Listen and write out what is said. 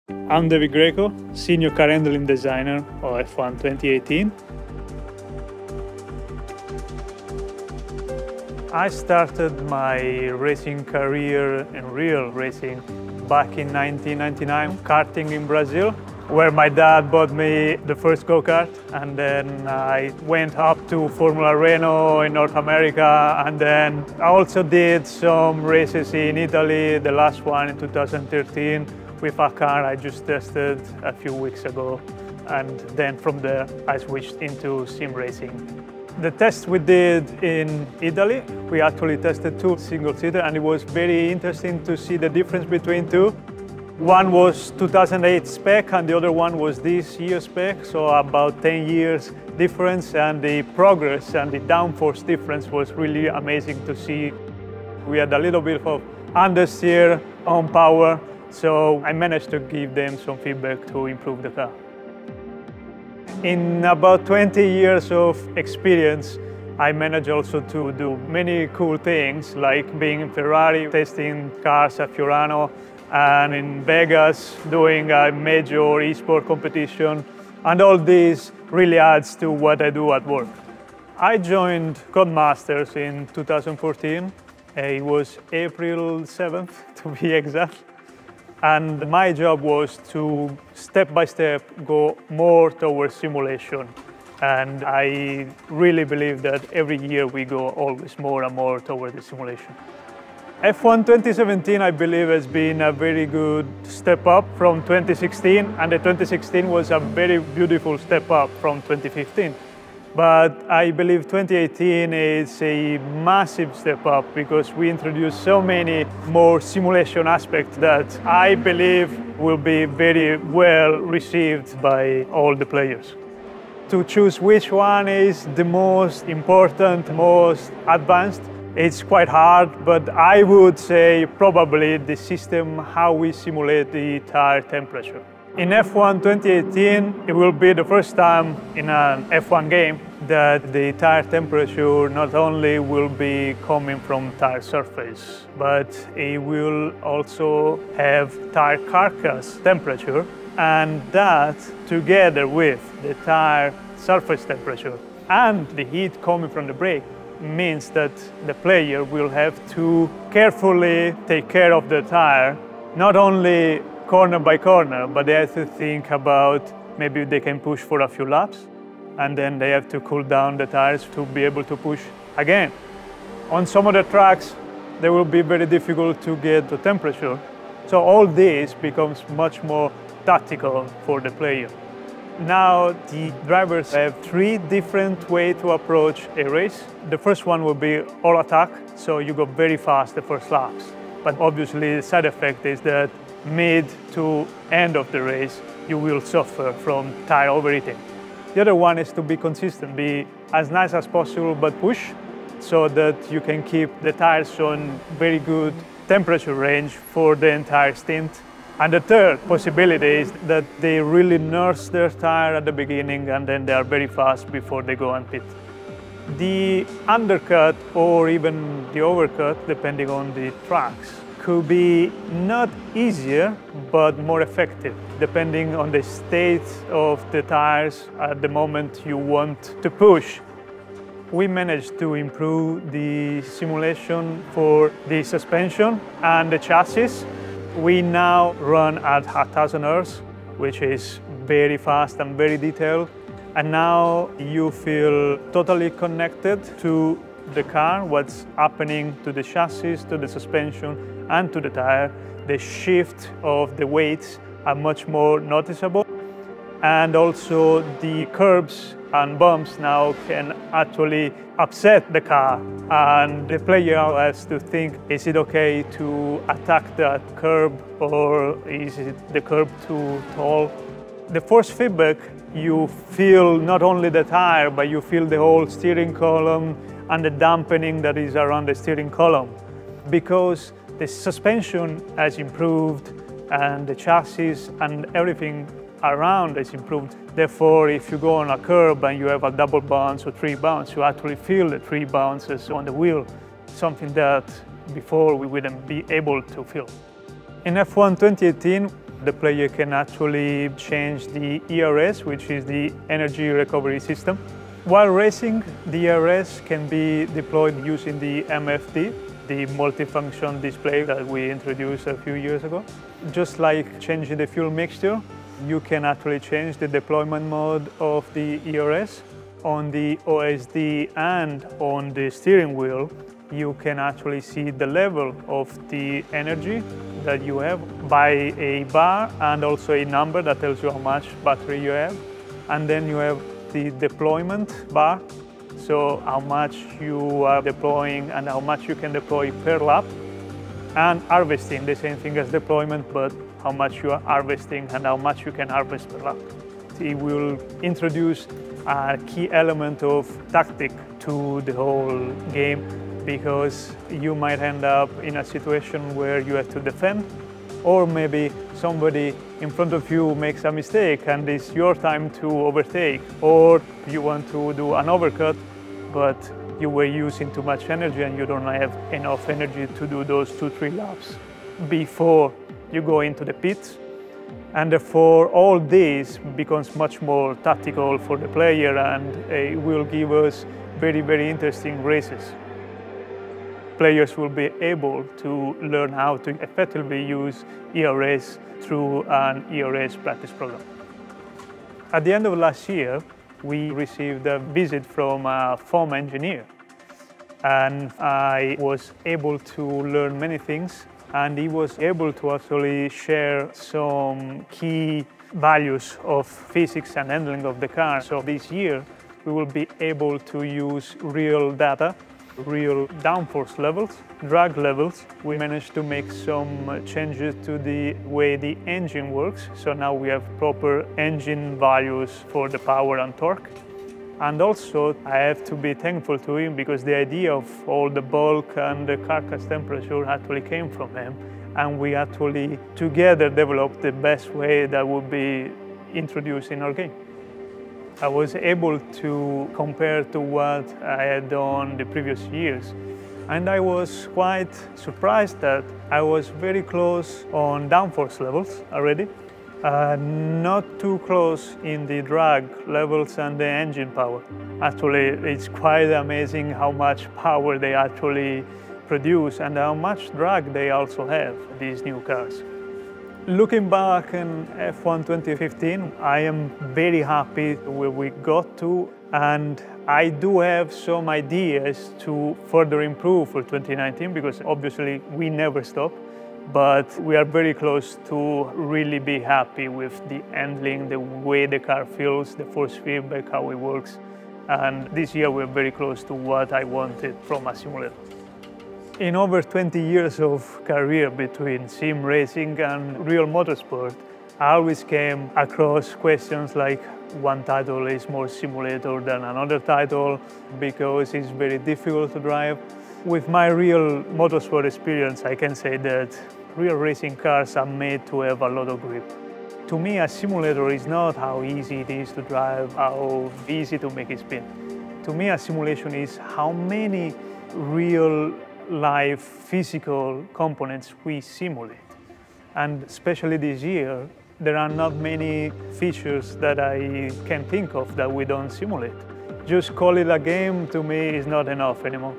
I'm Greco, Senior Car Handling Designer of F1 2018. I started my racing career in real racing back in 1999, karting in Brazil, where my dad bought me the first go-kart, and then I went up to Formula Renault in North America, and then I also did some races in Italy, the last one in 2013, with a car I just tested a few weeks ago, and then from there I switched into sim racing. The test we did in Italy, we actually tested two single-seater, and it was very interesting to see the difference between two. One was 2008 spec and the other one was this year spec, so about 10 years difference, and the progress and the downforce difference was really amazing to see. We had a little bit of understeer on power, so I managed to give them some feedback to improve the car. In about 20 years of experience, I managed also to do many cool things, like being in Ferrari, testing cars at Fiorano, and in Vegas, doing a major eSport competition. And all this really adds to what I do at work. I joined Codemasters in 2014. It was April 7th, to be exact. And my job was to, step by step, go more towards simulation. And I really believe that every year we go always more and more towards the simulation. F1 2017, I believe, has been a very good step up from 2016, and the 2016 was a very beautiful step up from 2015. But I believe 2018 is a massive step up because we introduced so many more simulation aspects that I believe will be very well received by all the players. To choose which one is the most important, most advanced, it's quite hard, but I would say probably the system how we simulate the tire temperature. In F1 2018, it will be the first time in an F1 game that the tire temperature not only will be coming from tire surface, but it will also have tire carcass temperature, and that together with the tire surface temperature and the heat coming from the brake means that the player will have to carefully take care of the tire, not only corner by corner, but they have to think about maybe they can push for a few laps, and then they have to cool down the tires to be able to push again. On some of the tracks, they will be very difficult to get the temperature. So all this becomes much more tactical for the player. Now the drivers have three different ways to approach a race. The first one will be all attack, so you go very fast the first laps. But obviously the side effect is that mid to end of the race, you will suffer from tire overheating. The other one is to be consistent, be as nice as possible, but push so that you can keep the tires on very good temperature range for the entire stint. And the third possibility is that they really nurse their tire at the beginning and then they are very fast before they go and pit. The undercut or even the overcut, depending on the tracks, could be not easier, but more effective, depending on the state of the tires at the moment you want to push. We managed to improve the simulation for the suspension and the chassis. We now run at 1000 Hz, which is very fast and very detailed. And now you feel totally connected to the car, what's happening to the chassis, to the suspension, and to the tire. The shift of the weights are much more noticeable. And also the curbs and bumps now can actually upset the car. And the player has to think, is it okay to attack that curb or is it the curb too tall? The force feedback, you feel not only the tire, but you feel the whole steering column and the dampening that is around the steering column. Because the suspension has improved and the chassis and everything around is improved. Therefore, if you go on a curb and you have a double bounce or three bounce, you actually feel the three bounces on the wheel, something that before we wouldn't be able to feel. In F1 2018, The player can actually change the ERS, which is the energy recovery system. While racing, the ERS can be deployed using the MFD, the multifunction display that we introduced a few years ago. Just like changing the fuel mixture, you can actually change the deployment mode of the ERS. On the OSD and on the steering wheel, you can actually see the level of the energy that you have by a bar and also a number that tells you how much battery you have. And then you have the deployment bar, so how much you are deploying and how much you can deploy per lap. And harvesting, the same thing as deployment, but how much you are harvesting and how much you can harvest per lap. It will introduce a key element of tactic to the whole game, because you might end up in a situation where you have to defend, or maybe somebody in front of you makes a mistake and it's your time to overtake, or you want to do an overcut, but you were using too much energy and you don't have enough energy to do those 2-3 laps before you go into the pits. And therefore, all this becomes much more tactical for the player, and it will give us very, very interesting races. Players will be able to learn how to effectively use ERS through an ERS practice program. At the end of last year, we received a visit from a foam engineer, and I was able to learn many things, and he was able to actually share some key values of physics and handling of the car. So this year, we will be able to use real data, real downforce levels, drag levels. We managed to make some changes to the way the engine works. So now we have proper engine values for the power and torque. And also, I have to be thankful to him, because the idea of all the bulk and the carcass temperature actually came from him. And we actually together developed the best way that would be introduced in our game. I was able to compare to what I had done the previous years. And I was quite surprised that I was very close on downforce levels already. Not too close in the drag levels and the engine power. Actually, it's quite amazing how much power they actually produce and how much drag they also have, these new cars. Looking back in F1 2015, I am very happy where we got to, and I do have some ideas to further improve for 2019, because obviously we never stop. But we are very close to really be happy with the handling, the way the car feels, the force feedback, how it works. And this year we're very close to what I wanted from a simulator. In over 20 years of career between sim racing and real motorsport, I always came across questions like one title is more simulator than another title because it's very difficult to drive. With my real motorsport experience, I can say that real racing cars are made to have a lot of grip. To me, a simulator is not how easy it is to drive, how easy to make it spin. To me, a simulation is how many real life physical components we simulate. And especially this year, there are not many features that I can think of that we don't simulate. Just call it a game, to me, is not enough anymore.